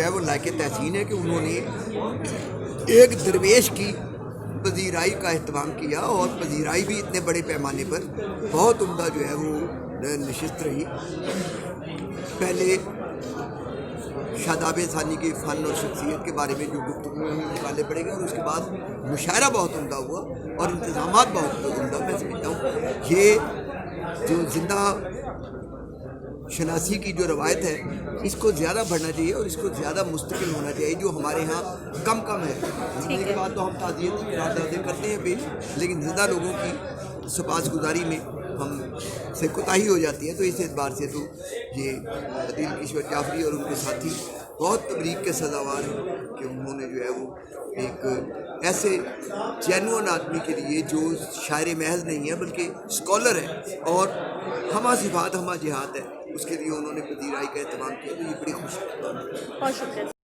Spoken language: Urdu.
ہے وہ لائق تحسین ہے کہ انہوں نے ایک درویش کی پذیرائی کا اہتمام کیا، اور پذیرائی بھی اتنے بڑے پیمانے پر بہت عمدہ جو ہے وہ نشست رہی۔ پہلے شاداب ثانی کے فن اور شخصیت کے بارے میں جو گفتگو ہمیں نکالنے پڑے گا، اور اس کے بعد مشاعرہ بہت عمدہ ہوا اور انتظامات بہت عمدہ۔ میں سمجھتا ہوں یہ جو زندہ شناسی کی جو روایت ہے اس کو زیادہ بڑھنا چاہیے اور اس کو زیادہ مستقل ہونا چاہیے، جو ہمارے ہاں کم ہے۔ زندگی کے بعد تو ہم تعزیتی قراردادیں کرتے ہیں پیش، لیکن زندہ لوگوں کی سپاس گزاری میں ہم سے کوتاہی ہو جاتی ہے۔ تو اس اعتبار سے تو یہ عدیل کشور جعفری اور ان کے ساتھی بہت تبریک کے سزاوار ہیں کہ انہوں نے جو ہے وہ ایک ایسے جینوئن آدمی کے لیے جو شاعر محض نہیں ہے بلکہ اسکالر ہے اور ہمہ صفات ہمہ جہات ہے، اس کے لیے انہوں نے پذیرائی کا اہتمام کیا، تو یہ بڑی خوشی ہے۔ بہت شکریہ۔